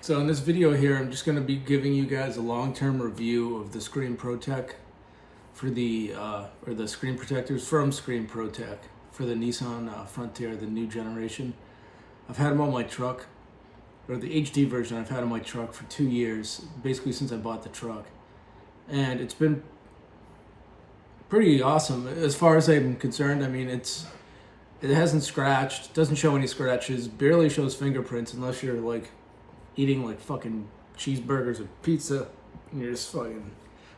So in this video here, I'm just going to be giving you guys a long-term review of the ScreenProTech for the or the screen protectors from ScreenProTech for the Nissan Frontier, the new generation. I've had them on my truck, or the HD version. I've had on my truck for 2 years, basically since I bought the truck, and it's been pretty awesome as far as I'm concerned. I mean, it hasn't scratched, doesn't show any scratches, barely shows fingerprints unless you're like eating like fucking cheeseburgers or pizza and you're just fucking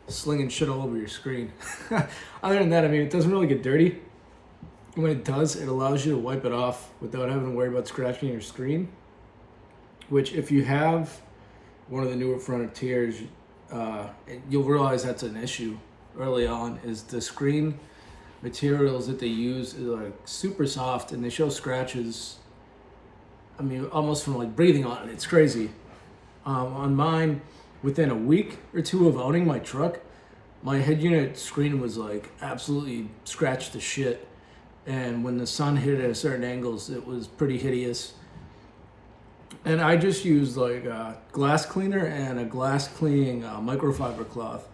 slinging shit all over your screen. Other than that, I mean, it doesn't really get dirty. When it does, it allows you to wipe it off without having to worry about scratching your screen, which if you have one of the newer Frontiers, you'll realize that's an issue early on. Is the screen materials that they use is like super soft and they show scratches. I mean, almost from like breathing on it. It's crazy. On mine, within a week or two of owning my truck, my head unit screen was like absolutely scratched to shit. And when the sun hit it at certain angles, it was pretty hideous. And I just used like a glass cleaner and a glass cleaning microfiber cloth,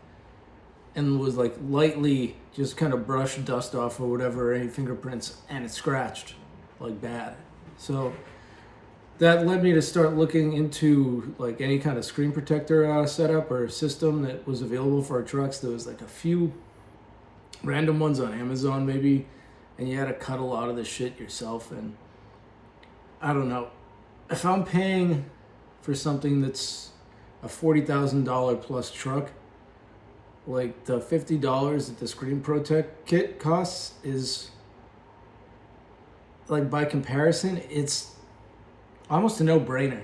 and was like lightly just kind of brushed dust off or whatever, any fingerprints, and it scratched like bad. So that led me to start looking into like any kind of screen protector setup or system that was available for our trucks. There was like a few random ones on Amazon maybe, and you had to cut a lot of the shit yourself. And I don't know, if I'm paying for something that's a $40,000 plus truck, like the $50 that the ScreenProTech kit costs is like, by comparison, it's almost a no-brainer.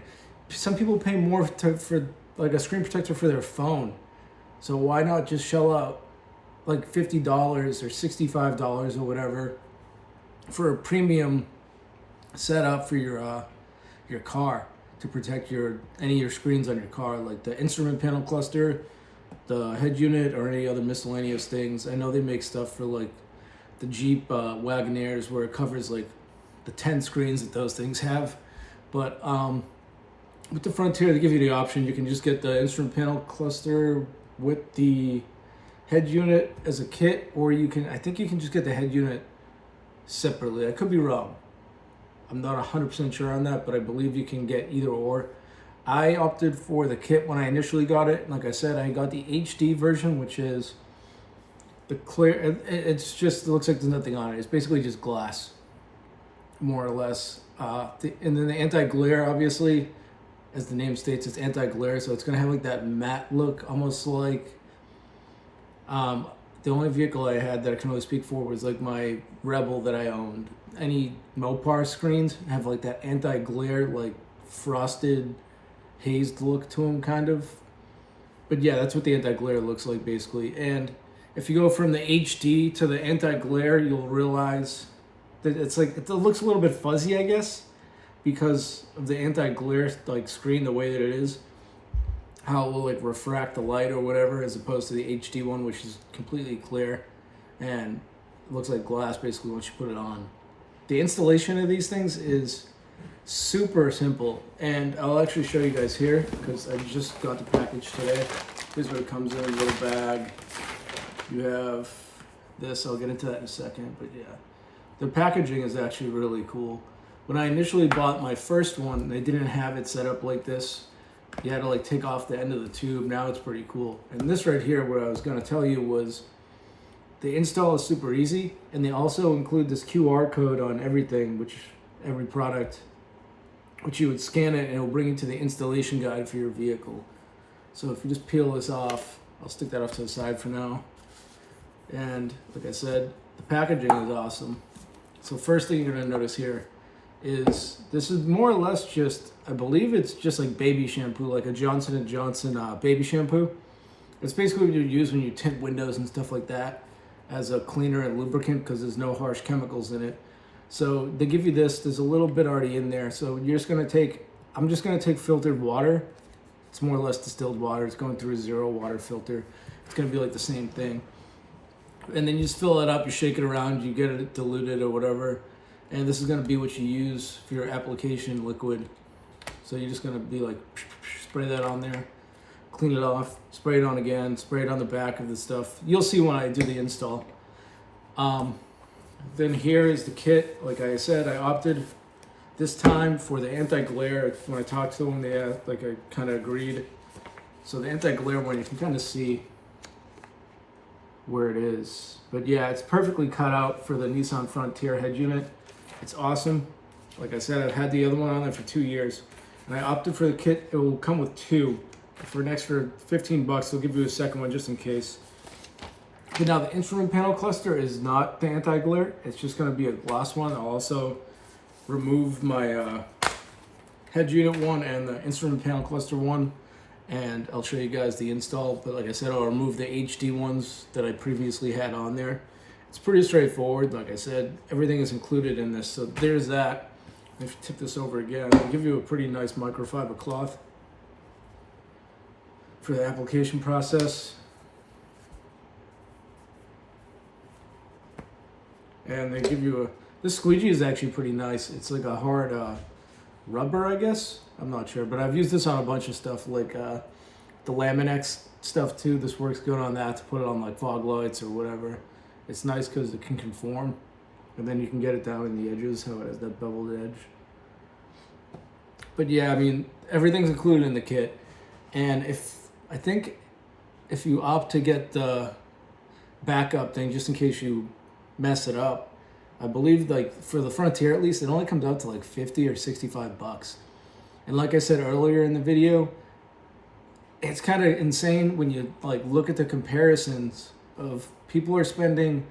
Some people pay more for like a screen protector for their phone, so why not just shell out like $50 or $65 or whatever for a premium setup for your car to protect any of your screens on your car, like the instrument panel cluster, the head unit, or any other miscellaneous things. I know they make stuff for like the Jeep Wagoneers where it covers like the 10 screens that those things have. But with the Frontier, they give you the option. You can just get the instrument panel cluster with the head unit as a kit, or I think you can just get the head unit separately. I could be wrong. I'm not 100% sure on that, but I believe you can get either or. I opted for the kit when I initially got it. Like I said, I got the HD version, which is the clear. It looks like there's nothing on it. It's basically just glass, more or less. And then the anti-glare, obviously, as the name states, it's anti-glare, so it's gonna have like that matte look, almost like the only vehicle I had that I can really speak for was like my Rebel that I owned. Any Mopar screens have like that anti-glare, like frosted, hazed look to them, kind of. But yeah, that's what the anti-glare looks like basically. And if you go from the HD to the anti-glare, you'll realize that it's like, it looks a little bit fuzzy, I guess, because of the anti-glare like screen, the way that it is, how it will like refract the light or whatever, as opposed to the HD one, which is completely clear and it looks like glass basically once you put it on. The installation of these things is super simple, and I'll actually show you guys here because I just got the package today. Here's what it comes in, a little bag. You have this, I'll get into that in a second, but yeah. The packaging is actually really cool. When I initially bought my first one, they didn't have it set up like this. You had to like take off the end of the tube. Now it's pretty cool. And this right here, what I was gonna tell you was the install is super easy, and they also include this QR code on everything, every product, which you would scan it and it'll bring you to the installation guide for your vehicle. So if you just peel this off, I'll stick that off to the side for now. And like I said, the packaging is awesome. So first thing you're gonna notice here is this is more or less just, I believe it's just like baby shampoo, like a Johnson & Johnson baby shampoo. It's basically what you use when you tint windows and stuff like that as a cleaner and lubricant, because there's no harsh chemicals in it. So they give you this, there's a little bit already in there. So you're just gonna I'm just gonna take filtered water. It's more or less distilled water. It's going through a zero water filter. It's gonna be like the same thing. And then you just fill it up, you shake it around, you get it diluted or whatever. And this is gonna be what you use for your application liquid. So you're just gonna be like spray that on there, clean it off, spray it on again, spray it on the back of the stuff. You'll see when I do the install. Then here is the kit. Like I said, I opted this time for the anti-glare. When I talked to them, they I kind of agreed. So the anti-glare one, you can kind of see where it is. But yeah, it's perfectly cut out for the Nissan Frontier head unit. It's awesome. Like I said, I've had the other one on there for 2 years. And I opted for the kit. It will come with two. For an extra 15 bucks, they'll give you a second one just in case. But now the instrument panel cluster is not the anti-glare. It's just going to be a gloss one. I'll also remove my head unit one and the instrument panel cluster one, and I'll show you guys the install. But like I said, I'll remove the HD ones that I previously had on there. It's pretty straightforward. Like I said, everything is included in this. So there's that. If you tip this over again, it'll give you a pretty nice microfiber cloth for the application process. And they give you this squeegee is actually pretty nice. It's like a hard rubber, I guess. I'm not sure, but I've used this on a bunch of stuff, like the Laminex stuff too. This works good on that, to put it on like fog lights or whatever. It's nice because it can conform, and then you can get it down in the edges, how it has that beveled edge. But yeah, I mean, everything's included in the kit. And I think if you opt to get the backup thing, just in case you mess it up, I believe like for the Frontier at least, it only comes out to like 50 or 65 bucks. And like I said earlier in the video, it's kind of insane when you like look at the comparisons of people are spending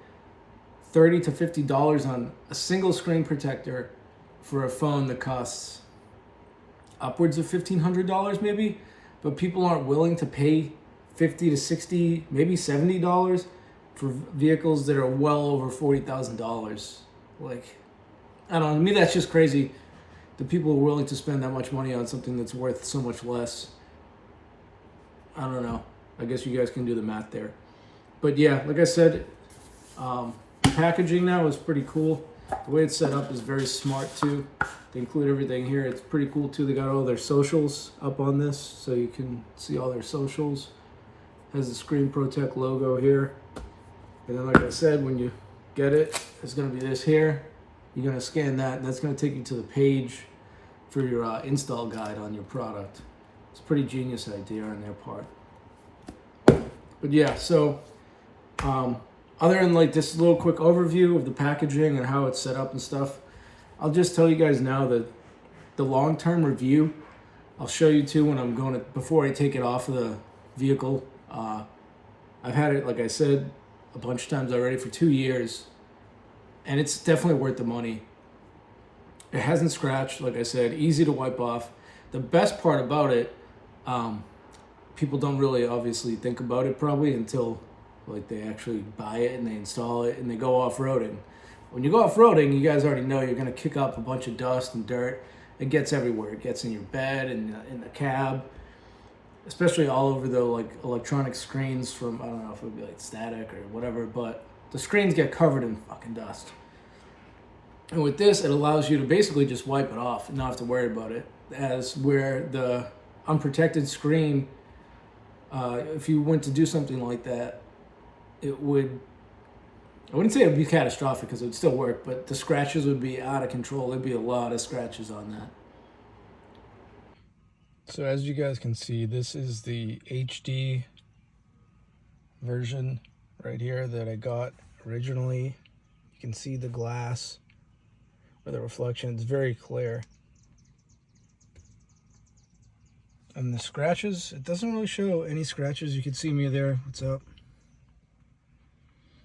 $30 to $50 on a single screen protector for a phone that costs upwards of $1,500 maybe, but people aren't willing to pay $50 to $60, maybe $70 for vehicles that are well over $40,000. Like, I don't know, to me that's just crazy. The people are willing to spend that much money on something that's worth so much less. I don't know. I guess you guys can do the math there. But yeah, like I said, the packaging now is pretty cool. The way it's set up is very smart too. They include everything here. It's pretty cool too. They got all their socials up on this, so you can see all their socials. Has the ScreenProTech logo here. And then like I said, when you get it, it's going to be this here. You're going to scan that, and that's going to take you to the page for your install guide on your product. It's a pretty genius idea on their part. But yeah, so other than like this little quick overview of the packaging and how it's set up and stuff, I'll just tell you guys now that the long-term review, I'll show you too when I'm going to, before I take it off of the vehicle. I've had it, like I said, a bunch of times already for 2 years, and it's definitely worth the money. It hasn't scratched, like I said, easy to wipe off. The best part about it, people don't really obviously think about it probably until like they actually buy it and they install it and they go off-roading. When you go off-roading, you guys already know you're going to kick up a bunch of dust and dirt. It gets everywhere. It gets in your bed and in the cab, especially all over the like electronic screens from, I don't know if it would be like static or whatever, but the screens get covered in fucking dust. And with this, it allows you to basically just wipe it off and not have to worry about it. As where the unprotected screen, if you went to do something like that, it would, I wouldn't say it would be catastrophic because it would still work, but the scratches would be out of control. There'd be a lot of scratches on that. So as you guys can see, this is the HD version right here that I got originally. You can see the glass or the reflection. It's very clear. And the scratches, it doesn't really show any scratches. You can see me there. What's up?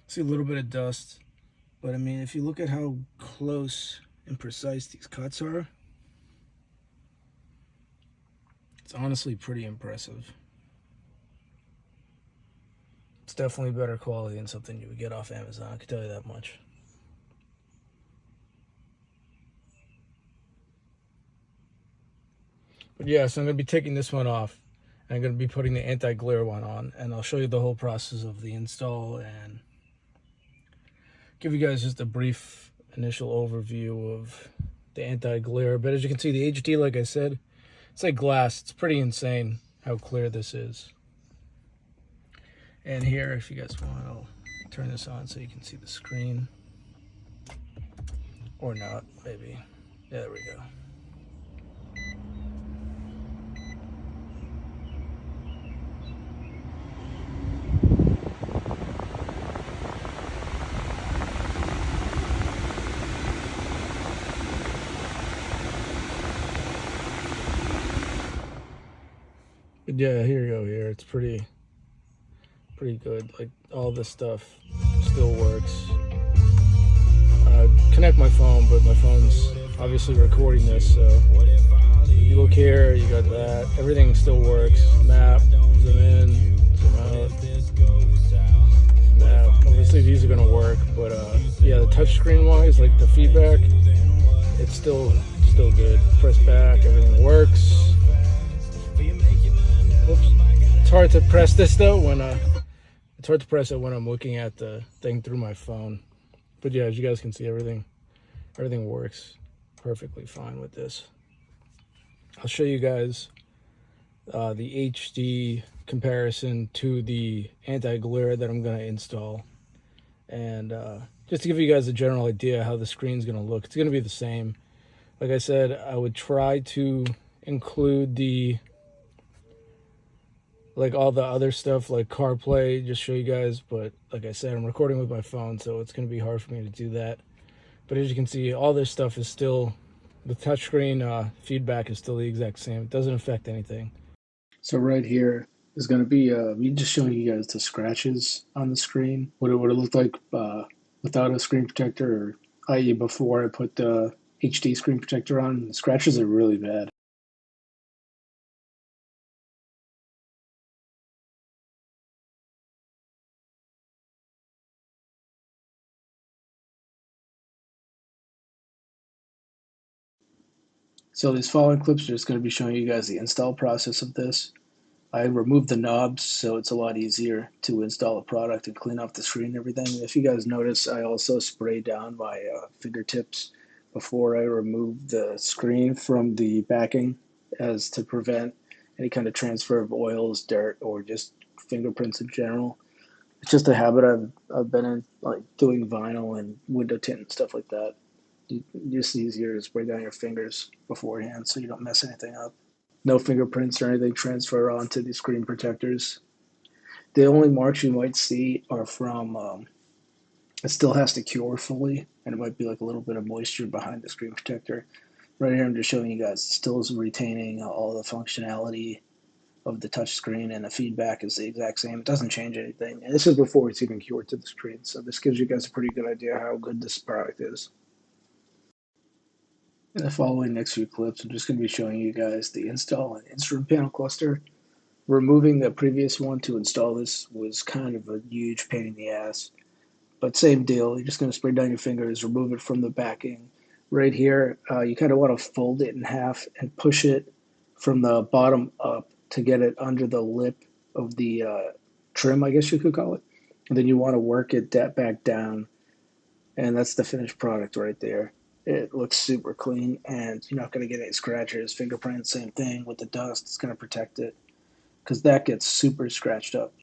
See a little bit of dust. But I mean, if you look at how close and precise these cuts are, it's honestly pretty impressive. It's definitely better quality than something you would get off Amazon, I can tell you that much. But yeah, so I'm going to be taking this one off, and I'm going to be putting the anti-glare one on, and I'll show you the whole process of the install and give you guys just a brief initial overview of the anti-glare. But as you can see, the HD, like I said, it's like glass. It's pretty insane how clear this is. And here, if you guys want, I'll turn this on so you can see the screen. Or not, maybe. Yeah, there we go. But yeah, here you go. Here, it's pretty good. Like, all this stuff still works. Connect my phone, but my phone's obviously recording this, so you look here, you got that. Everything still works. Map, zoom in, zoom out. Map. Obviously these are gonna work, but yeah, the touchscreen wise, like the feedback, it's still good. Press back, everything works. Whoops. It's hard to press this though when it's hard to press it when I'm looking at the thing through my phone. But yeah, as you guys can see, everything works perfectly fine with this. I'll show you guys the HD comparison to the anti-glare that I'm going to install. And just to give you guys a general idea how the screen's going to look, it's going to be the same. Like I said, I would try to include all the other stuff like CarPlay, just show you guys, but like I said, I'm recording with my phone, so it's going to be hard for me to do that. But as you can see, all this stuff is still, the touchscreen feedback is still the exact same. It doesn't affect anything. So right here is going to be me just showing you guys the scratches on the screen, what it would have looked like without a screen protector, or i.e. before I put the HD screen protector on. The scratches are really bad. So these following clips are just going to be showing you guys the install process of this. I removed the knobs, so it's a lot easier to install a product and clean off the screen and everything. If you guys notice, I also spray down my fingertips before I remove the screen from the backing, as to prevent any kind of transfer of oils, dirt, or just fingerprints in general. It's just a habit I've been in, like doing vinyl and window tint and stuff like that. Just easier to spray down your fingers beforehand so you don't mess anything up. No fingerprints or anything transfer onto the screen protectors. The only marks you might see are from, it still has to cure fully, and it might be like a little bit of moisture behind the screen protector. Right here I'm just showing you guys, it still is retaining all the functionality of the touch screen, and the feedback is the exact same. It doesn't change anything. And this is before it's even cured to the screen, so this gives you guys a pretty good idea how good this product is. In the following next few clips, I'm just going to be showing you guys the install and instrument panel cluster. Removing the previous one to install this was kind of a huge pain in the ass, but same deal. You're just going to spray down your fingers, remove it from the backing. Right here, you kind of want to fold it in half and push it from the bottom up to get it under the lip of the trim, I guess you could call it. And then you want to work it back down, and that's the finished product right there. It looks super clean, and you're not going to get any scratches. Fingerprints, same thing with the dust. It's going to protect it, because that gets super scratched up.